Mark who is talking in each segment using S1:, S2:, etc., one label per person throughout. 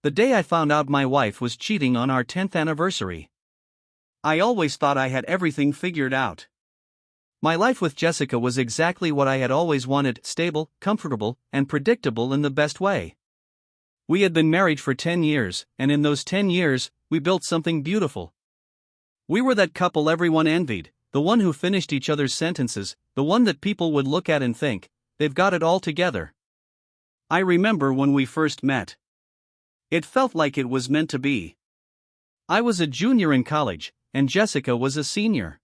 S1: The day I found out my wife was cheating on our 10th anniversary. I always thought I had everything figured out. My life with Jessica was exactly what I had always wanted: stable, comfortable, and predictable in the best way. We had been married for 10 years, and in those 10 years, we built something beautiful. We were that couple everyone envied, the one who finished each other's sentences, the one that people would look at and think, they've got it all together. I remember when we first met. It felt like it was meant to be. I was a junior in college, and Jessica was a senior.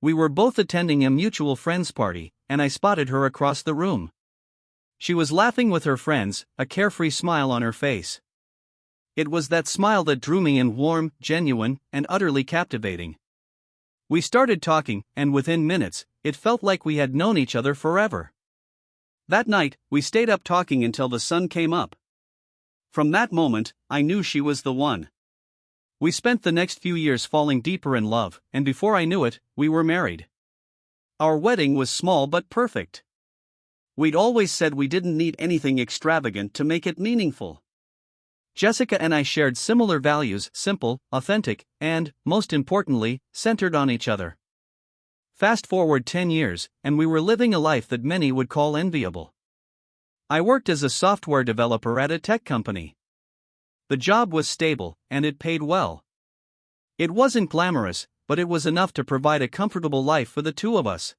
S1: We were both attending a mutual friend's party, and I spotted her across the room. She was laughing with her friends, a carefree smile on her face. It was that smile that drew me in, warm, genuine, and utterly captivating. We started talking, and within minutes, it felt like we had known each other forever. That night, we stayed up talking until the sun came up. From that moment, I knew she was the one. We spent the next few years falling deeper in love, and before I knew it, we were married. Our wedding was small but perfect. We'd always said we didn't need anything extravagant to make it meaningful. Jessica and I shared similar values: simple, authentic, and, most importantly, centered on each other. Fast forward 10 years, and we were living a life that many would call enviable. I worked as a software developer at a tech company. The job was stable, and it paid well. It wasn't glamorous, but it was enough to provide a comfortable life for the two of us.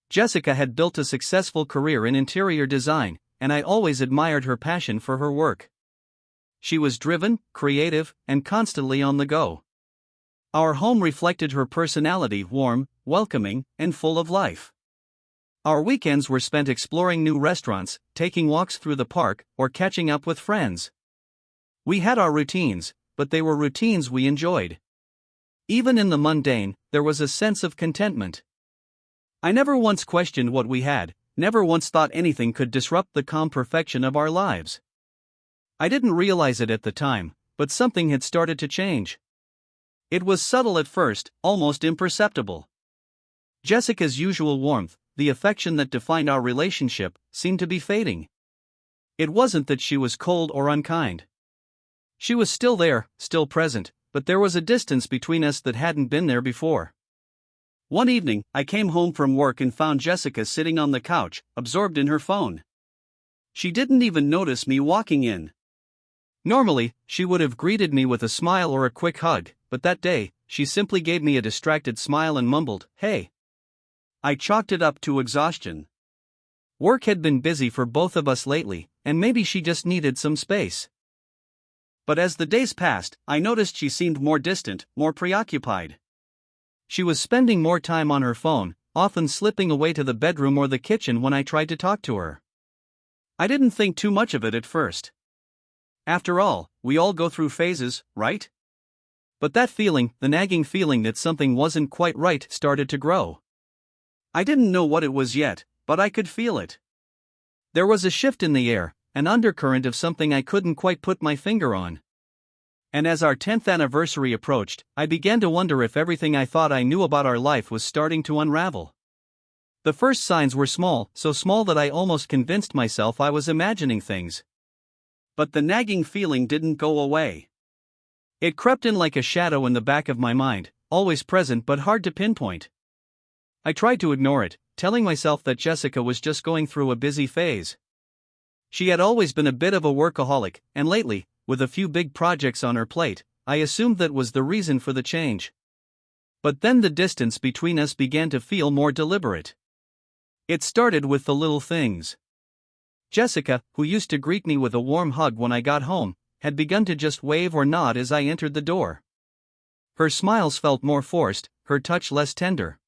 S1: Jessica had built a successful career in interior design, and I always admired her passion for her work. She was driven, creative, and constantly on the go. Our home reflected her personality: warm, welcoming, and full of life. Our weekends were spent exploring new restaurants, taking walks through the park, or catching up with friends. We had our routines, but they were routines we enjoyed. Even in the mundane, there was a sense of contentment. I never once questioned what we had, never once thought anything could disrupt the calm perfection of our lives. I didn't realize it at the time, but something had started to change. It was subtle at first, almost imperceptible. Jessica's usual warmth, the affection that defined our relationship, seemed to be fading. It wasn't that she was cold or unkind. She was still there, still present, but there was a distance between us that hadn't been there before. One evening, I came home from work and found Jessica sitting on the couch, absorbed in her phone. She didn't even notice me walking in. Normally, she would have greeted me with a smile or a quick hug, but that day, she simply gave me a distracted smile and mumbled, "Hey." I chalked it up to exhaustion. Work had been busy for both of us lately, and maybe she just needed some space. But as the days passed, I noticed she seemed more distant, more preoccupied. She was spending more time on her phone, often slipping away to the bedroom or the kitchen when I tried to talk to her. I didn't think too much of it at first. After all, we all go through phases, right? But that feeling, the nagging feeling that something wasn't quite right, started to grow. I didn't know what it was yet, but I could feel it. There was a shift in the air, an undercurrent of something I couldn't quite put my finger on. And as our 10th anniversary approached, I began to wonder if everything I thought I knew about our life was starting to unravel. The first signs were small, so small that I almost convinced myself I was imagining things. But the nagging feeling didn't go away. It crept in like a shadow in the back of my mind, always present but hard to pinpoint. I tried to ignore it, telling myself that Jessica was just going through a busy phase. She had always been a bit of a workaholic, and lately, with a few big projects on her plate, I assumed that was the reason for the change. But then the distance between us began to feel more deliberate. It started with the little things. Jessica, who used to greet me with a warm hug when I got home, had begun to just wave or nod as I entered the door. Her smiles felt more forced, her touch less tender.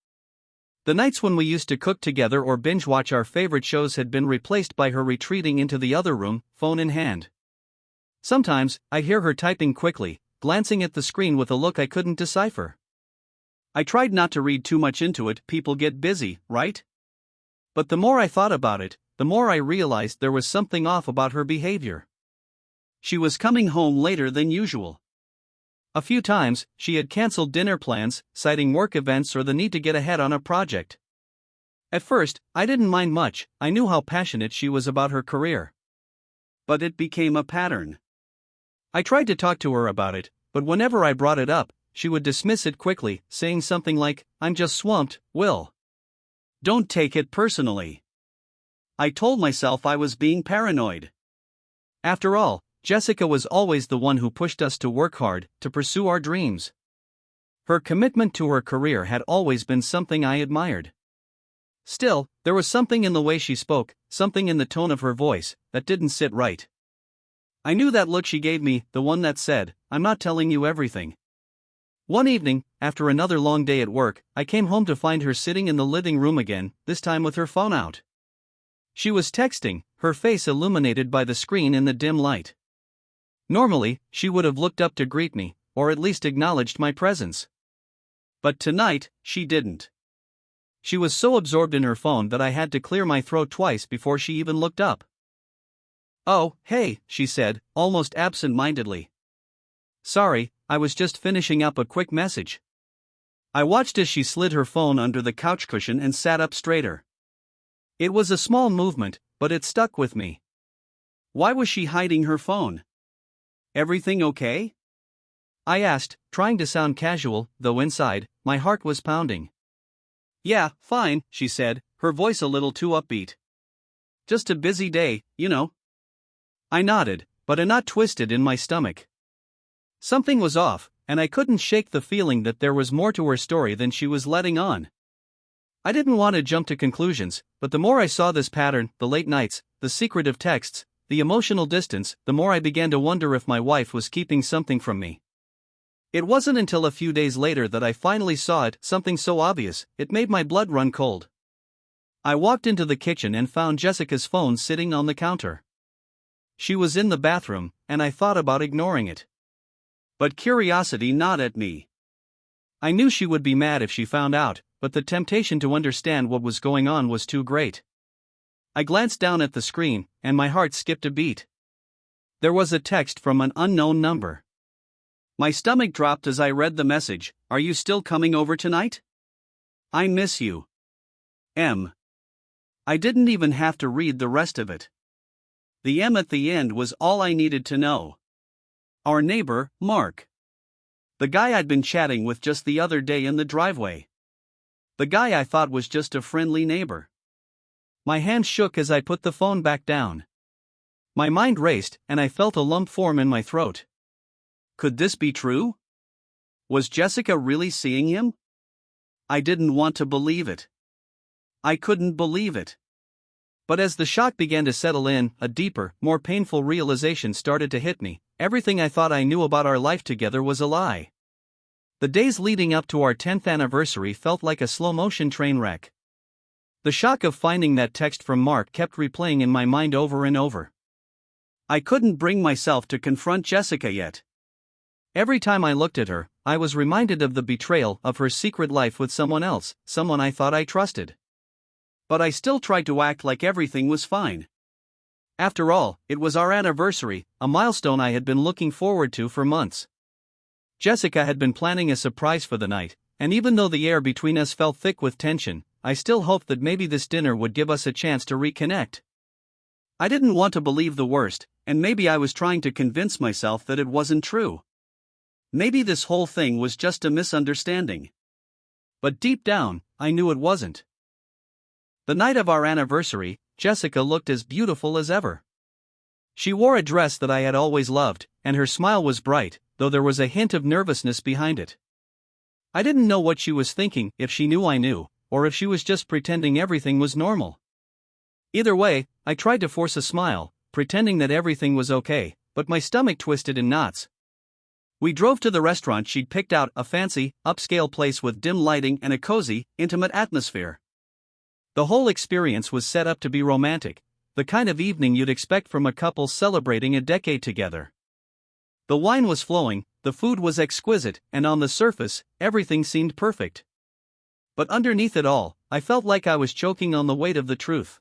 S1: The nights when we used to cook together or binge-watch our favorite shows had been replaced by her retreating into the other room, phone in hand. Sometimes, I'd hear her typing quickly, glancing at the screen with a look I couldn't decipher. I tried not to read too much into it. People get busy, right? But the more I thought about it, the more I realized there was something off about her behavior. She was coming home later than usual. A few times, she had canceled dinner plans, citing work events or the need to get ahead on a project. At first, I didn't mind much. I knew how passionate she was about her career. But it became a pattern. I tried to talk to her about it, but whenever I brought it up, she would dismiss it quickly, saying something like, "I'm just swamped, Will. Don't take it personally." I told myself I was being paranoid. After all, Jessica was always the one who pushed us to work hard, to pursue our dreams. Her commitment to her career had always been something I admired. Still, there was something in the way she spoke, something in the tone of her voice, that didn't sit right. I knew that look she gave me, the one that said, "I'm not telling you everything." One evening, after another long day at work, I came home to find her sitting in the living room again, this time with her phone out. She was texting, her face illuminated by the screen in the dim light. Normally, she would have looked up to greet me, or at least acknowledged my presence. But tonight, she didn't. She was so absorbed in her phone that I had to clear my throat twice before she even looked up. "Oh, hey," she said, almost absent-mindedly. "Sorry, I was just finishing up a quick message." I watched as she slid her phone under the couch cushion and sat up straighter. It was a small movement, but it stuck with me. Why was she hiding her phone? "Everything okay?" I asked, trying to sound casual, though inside, my heart was pounding. "Yeah, fine," she said, her voice a little too upbeat. "Just a busy day, you know." I nodded, but a knot twisted in my stomach. Something was off, and I couldn't shake the feeling that there was more to her story than she was letting on. I didn't want to jump to conclusions, but the more I saw this pattern, the late nights, the secretive texts, the emotional distance, the more I began to wonder if my wife was keeping something from me. It wasn't until a few days later that I finally saw it, something so obvious, it made my blood run cold. I walked into the kitchen and found Jessica's phone sitting on the counter. She was in the bathroom, and I thought about ignoring it. But curiosity gnawed at me. I knew she would be mad if she found out, but the temptation to understand what was going on was too great. I glanced down at the screen, and my heart skipped a beat. There was a text from an unknown number. My stomach dropped as I read the message. "Are you still coming over tonight? I miss you. M." I didn't even have to read the rest of it. The M at the end was all I needed to know. Our neighbor, Mark. The guy I'd been chatting with just the other day in the driveway. The guy I thought was just a friendly neighbor. My hand shook as I put the phone back down. My mind raced, and I felt a lump form in my throat. Could this be true? Was Jessica really seeing him? I didn't want to believe it. I couldn't believe it. But as the shock began to settle in, a deeper, more painful realization started to hit me. Everything I thought I knew about our life together was a lie. The days leading up to our 10th anniversary felt like a slow-motion train wreck. The shock of finding that text from Mark kept replaying in my mind over and over. I couldn't bring myself to confront Jessica yet. Every time I looked at her, I was reminded of the betrayal of her secret life with someone else, someone I thought I trusted. But I still tried to act like everything was fine. After all, it was our anniversary, a milestone I had been looking forward to for months. Jessica had been planning a surprise for the night, and even though the air between us felt thick with tension, I still hoped that maybe this dinner would give us a chance to reconnect. I didn't want to believe the worst, and maybe I was trying to convince myself that it wasn't true. Maybe this whole thing was just a misunderstanding. But deep down, I knew it wasn't. The night of our anniversary, Jessica looked as beautiful as ever. She wore a dress that I had always loved, and her smile was bright, though there was a hint of nervousness behind it. I didn't know what she was thinking, if she knew I knew, or if she was just pretending everything was normal. Either way, I tried to force a smile, pretending that everything was okay, but my stomach twisted in knots. We drove to the restaurant she'd picked out, a fancy, upscale place with dim lighting and a cozy, intimate atmosphere. The whole experience was set up to be romantic, the kind of evening you'd expect from a couple celebrating a decade together. The wine was flowing, the food was exquisite, and on the surface, everything seemed perfect. But underneath it all, I felt like I was choking on the weight of the truth.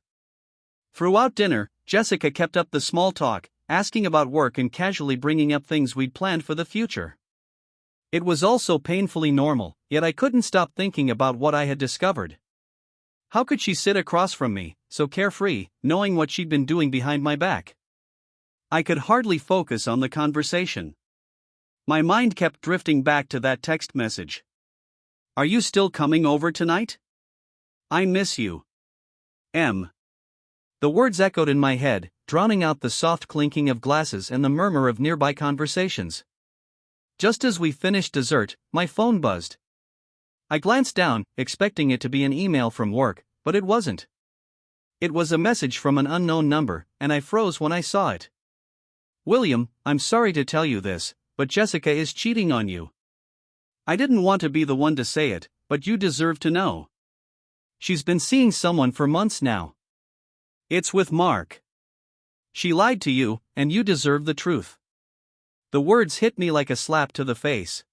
S1: Throughout dinner, Jessica kept up the small talk, asking about work and casually bringing up things we'd planned for the future. It was all so painfully normal, yet I couldn't stop thinking about what I had discovered. How could she sit across from me, so carefree, knowing what she'd been doing behind my back? I could hardly focus on the conversation. My mind kept drifting back to that text message. Are you still coming over tonight? I miss you. M. The words echoed in my head, drowning out the soft clinking of glasses and the murmur of nearby conversations. Just as we finished dessert, my phone buzzed. I glanced down, expecting it to be an email from work, but it wasn't. It was a message from an unknown number, and I froze when I saw it. William, I'm sorry to tell you this, but Jessica is cheating on you. I didn't want to be the one to say it, but you deserve to know. She's been seeing someone for months now. It's with Mark. She lied to you, and you deserve the truth. The words hit me like a slap to the face.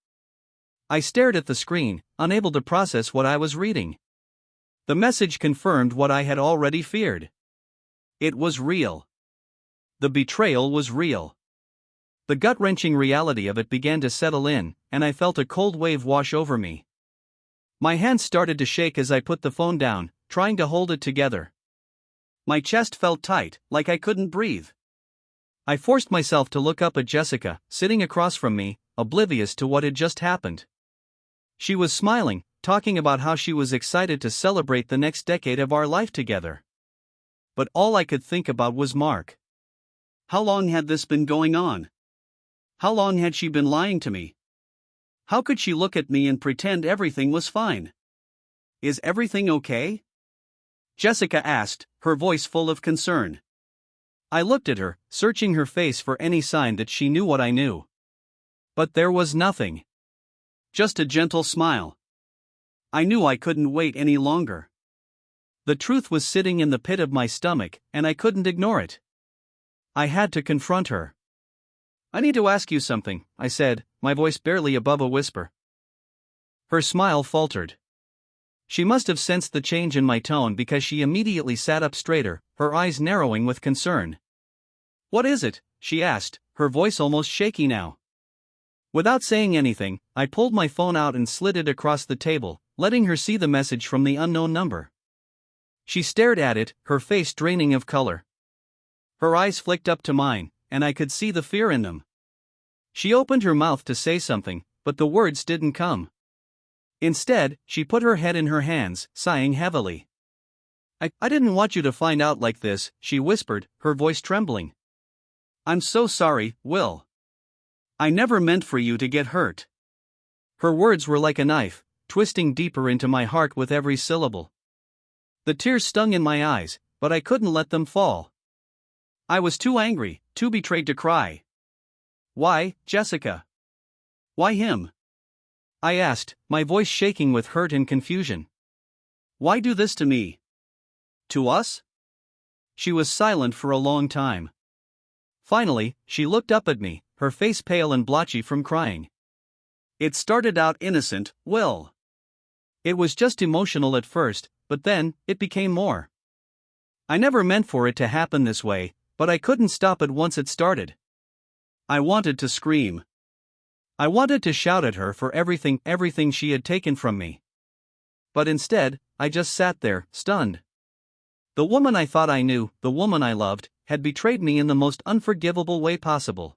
S1: I stared at the screen, unable to process what I was reading. The message confirmed what I had already feared. It was real. The betrayal was real. The gut-wrenching reality of it began to settle in, and I felt a cold wave wash over me. My hands started to shake as I put the phone down, trying to hold it together. My chest felt tight, like I couldn't breathe. I forced myself to look up at Jessica, sitting across from me, oblivious to what had just happened. She was smiling, talking about how she was excited to celebrate the next decade of our life together. But all I could think about was Mark. How long had this been going on? How long had she been lying to me? How could she look at me and pretend everything was fine? Is everything okay? Jessica asked, her voice full of concern. I looked at her, searching her face for any sign that she knew what I knew. But there was nothing. Just a gentle smile. I knew I couldn't wait any longer. The truth was sitting in the pit of my stomach, and I couldn't ignore it. I had to confront her. I need to ask you something, I said, my voice barely above a whisper. Her smile faltered. She must have sensed the change in my tone because she immediately sat up straighter, her eyes narrowing with concern. What is it? She asked, her voice almost shaky now. Without saying anything, I pulled my phone out and slid it across the table, letting her see the message from the unknown number. She stared at it, her face draining of color. Her eyes flicked up to mine, and I could see the fear in them. She opened her mouth to say something, but the words didn't come. Instead, she put her head in her hands, sighing heavily. I didn't want you to find out like this, she whispered, her voice trembling. I'm so sorry, Will. I never meant for you to get hurt. Her words were like a knife, twisting deeper into my heart with every syllable. The tears stung in my eyes, but I couldn't let them fall. I was too angry, too betrayed to cry. Why, Jessica? Why him? I asked, my voice shaking with hurt and confusion. Why do this to me? To us? She was silent for a long time. Finally, she looked up at me, her face pale and blotchy from crying. It started out innocent, Will. It was just emotional at first, but then, it became more. I never meant for it to happen this way, but I couldn't stop it once it started. I wanted to scream. I wanted to shout at her for everything she had taken from me. But instead, I just sat there, stunned. The woman I thought I knew, the woman I loved, had betrayed me in the most unforgivable way possible.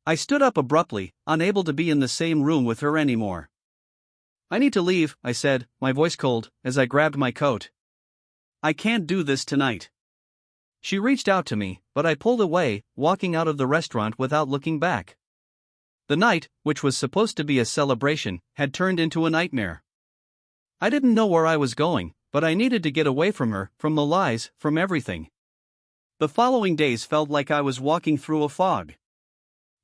S1: I stood up abruptly, unable to be in the same room with her anymore. I need to leave, I said, my voice cold, as I grabbed my coat. I can't do this tonight. She reached out to me, but I pulled away, walking out of the restaurant without looking back. The night, which was supposed to be a celebration, had turned into a nightmare. I didn't know where I was going, but I needed to get away from her, from the lies, from everything. The following days felt like I was walking through a fog.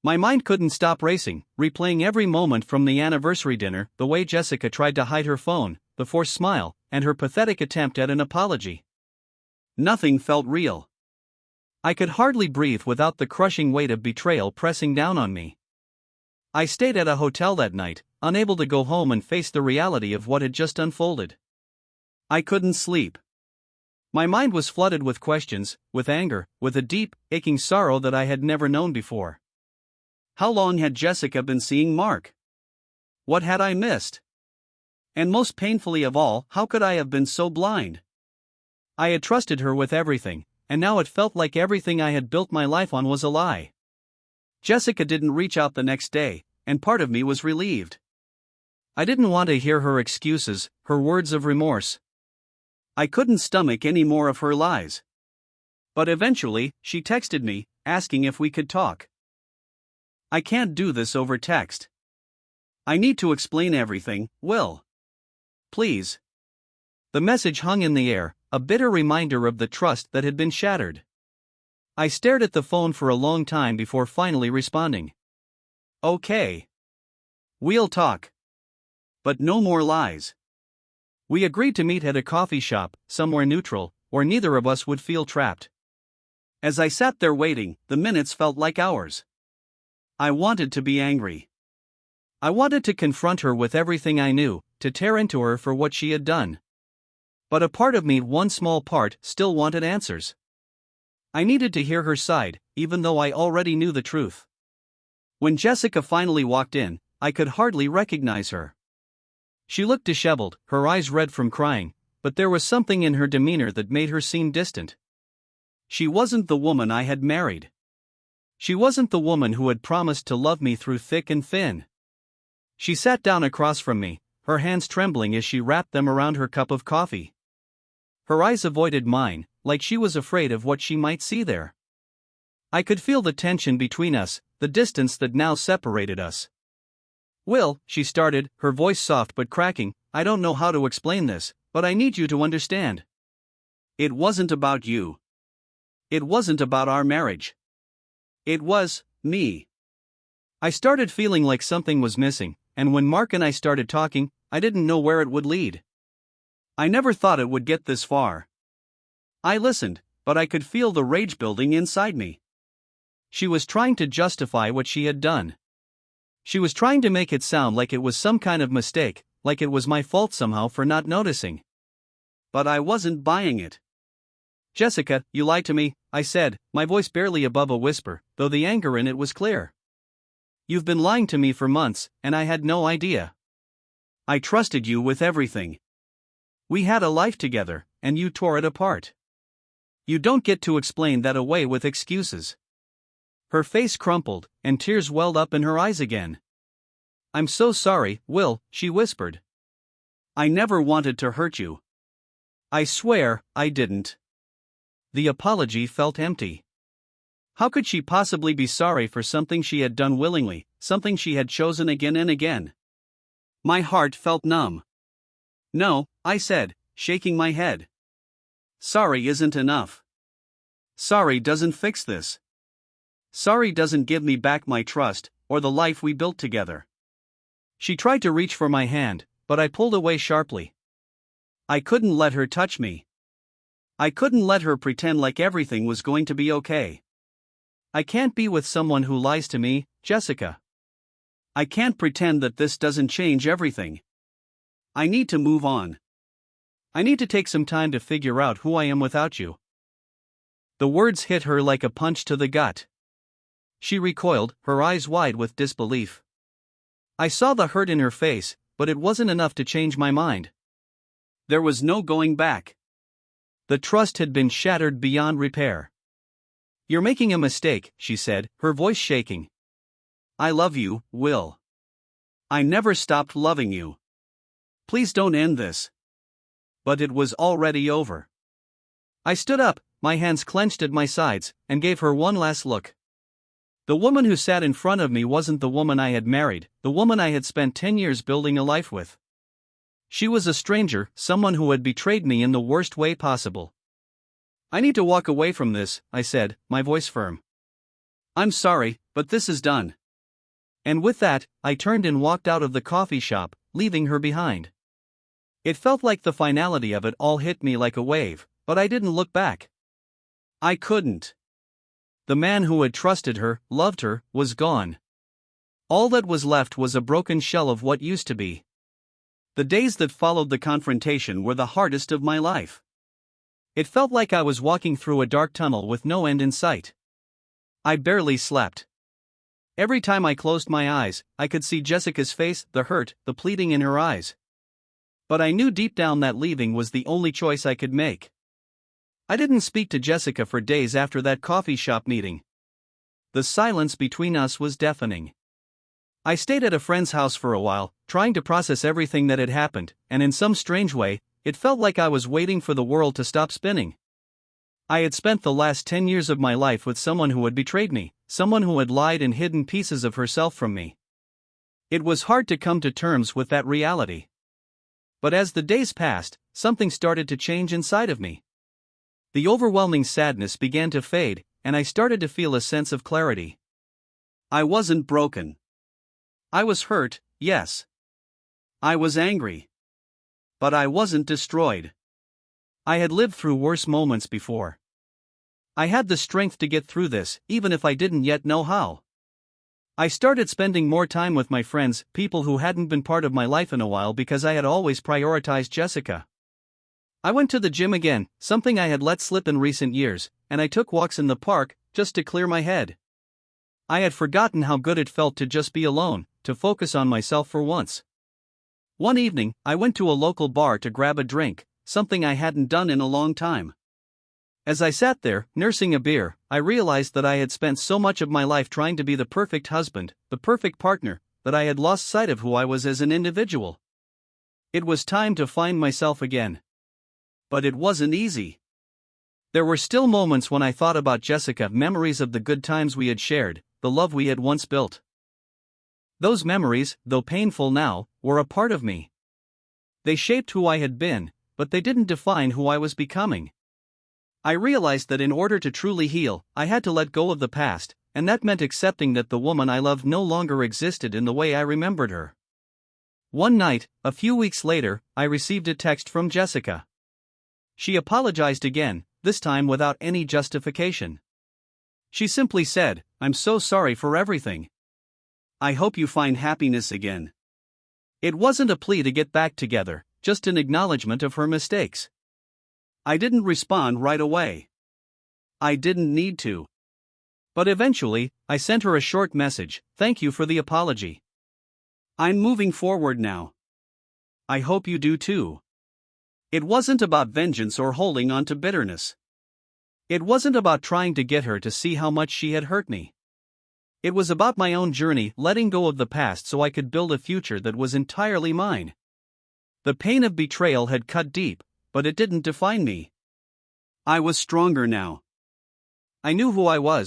S1: My mind couldn't stop racing, replaying every moment from the anniversary dinner, the way Jessica tried to hide her phone, the forced smile, and her pathetic attempt at an apology. Nothing felt real. I could hardly breathe without the crushing weight of betrayal pressing down on me. I stayed at a hotel that night, unable to go home and face the reality of what had just unfolded. I couldn't sleep. My mind was flooded with questions, with anger, with a deep, aching sorrow that I had never known before. How long had Jessica been seeing Mark? What had I missed? And most painfully of all, how could I have been so blind? I had trusted her with everything, and now it felt like everything I had built my life on was a lie. Jessica didn't reach out the next day, and part of me was relieved. I didn't want to hear her excuses, her words of remorse. I couldn't stomach any more of her lies. But eventually, she texted me, asking if we could talk. I can't do this over text. I need to explain everything, Will. Please. The message hung in the air, a bitter reminder of the trust that had been shattered. I stared at the phone for a long time before finally responding. Okay. We'll talk. But no more lies. We agreed to meet at a coffee shop, somewhere neutral, where neither of us would feel trapped. As I sat there waiting, the minutes felt like hours. I wanted to be angry. I wanted to confront her with everything I knew, to tear into her for what she had done. But a part of me, one small part, still wanted answers. I needed to hear her side, even though I already knew the truth. When Jessica finally walked in, I could hardly recognize her. She looked disheveled, her eyes red from crying, but there was something in her demeanor that made her seem distant. She wasn't the woman I had married. She wasn't the woman who had promised to love me through thick and thin. She sat down across from me, her hands trembling as she wrapped them around her cup of coffee. Her eyes avoided mine, like she was afraid of what she might see there. I could feel the tension between us, the distance that now separated us. Will, she started, her voice soft but cracking, I don't know how to explain this, but I need you to understand. It wasn't about you. It wasn't about our marriage. It was me. I started feeling like something was missing, and when Mark and I started talking, I didn't know where it would lead. I never thought it would get this far. I listened, but I could feel the rage building inside me. She was trying to justify what she had done. She was trying to make it sound like it was some kind of mistake, like it was my fault somehow for not noticing. But I wasn't buying it. Jessica, you lied to me, I said, my voice barely above a whisper, though the anger in it was clear. You've been lying to me for months, and I had no idea. I trusted you with everything. We had a life together, and you tore it apart. You don't get to explain that away with excuses. Her face crumpled, and tears welled up in her eyes again. I'm so sorry, Will, she whispered. I never wanted to hurt you. I swear, I didn't. The apology felt empty. How could she possibly be sorry for something she had done willingly, something she had chosen again and again? My heart felt numb. No, I said, shaking my head. Sorry isn't enough. Sorry doesn't fix this. Sorry doesn't give me back my trust, or the life we built together. She tried to reach for my hand, but I pulled away sharply. I couldn't let her touch me. I couldn't let her pretend like everything was going to be okay. I can't be with someone who lies to me, Jessica. I can't pretend that this doesn't change everything. I need to move on. I need to take some time to figure out who I am without you. The words hit her like a punch to the gut. She recoiled, her eyes wide with disbelief. I saw the hurt in her face, but it wasn't enough to change my mind. There was no going back. The trust had been shattered beyond repair. You're making a mistake, she said, her voice shaking. I love you, Will. I never stopped loving you. Please don't end this. But it was already over. I stood up, my hands clenched at my sides, and gave her one last look. The woman who sat in front of me wasn't the woman I had married, the woman I had spent 10 years building a life with. She was a stranger, someone who had betrayed me in the worst way possible. I need to walk away from this, I said, my voice firm. I'm sorry, but this is done. And with that, I turned and walked out of the coffee shop, leaving her behind. It felt like the finality of it all hit me like a wave, but I didn't look back. I couldn't. The man who had trusted her, loved her, was gone. All that was left was a broken shell of what used to be. The days that followed the confrontation were the hardest of my life. It felt like I was walking through a dark tunnel with no end in sight. I barely slept. Every time I closed my eyes, I could see Jessica's face, the hurt, the pleading in her eyes. But I knew deep down that leaving was the only choice I could make. I didn't speak to Jessica for days after that coffee shop meeting. The silence between us was deafening. I stayed at a friend's house for a while, trying to process everything that had happened, and in some strange way, it felt like I was waiting for the world to stop spinning. I had spent the last 10 years of my life with someone who had betrayed me, someone who had lied and hidden pieces of herself from me. It was hard to come to terms with that reality. But as the days passed, something started to change inside of me. The overwhelming sadness began to fade, and I started to feel a sense of clarity. I wasn't broken. I was hurt, yes. I was angry. But I wasn't destroyed. I had lived through worse moments before. I had the strength to get through this, even if I didn't yet know how. I started spending more time with my friends, people who hadn't been part of my life in a while because I had always prioritized Jessica. I went to the gym again, something I had let slip in recent years, and I took walks in the park, just to clear my head. I had forgotten how good it felt to just be alone, to focus on myself for once. One evening, I went to a local bar to grab a drink, something I hadn't done in a long time. As I sat there, nursing a beer, I realized that I had spent so much of my life trying to be the perfect husband, the perfect partner, that I had lost sight of who I was as an individual. It was time to find myself again. But it wasn't easy. There were still moments when I thought about Jessica, memories of the good times we had shared, the love we had once built. Those memories, though painful now, were a part of me. They shaped who I had been, but they didn't define who I was becoming. I realized that in order to truly heal, I had to let go of the past, and that meant accepting that the woman I loved no longer existed in the way I remembered her. One night, a few weeks later, I received a text from Jessica. She apologized again, this time without any justification. She simply said, "I'm so sorry for everything. I hope you find happiness again." It wasn't a plea to get back together, just an acknowledgement of her mistakes. I didn't respond right away. I didn't need to. But eventually, I sent her a short message, "Thank you for the apology. I'm moving forward now. I hope you do too." It wasn't about vengeance or holding on to bitterness. It wasn't about trying to get her to see how much she had hurt me. It was about my own journey, letting go of the past so I could build a future that was entirely mine. The pain of betrayal had cut deep, but it didn't define me. I was stronger now. I knew who I was.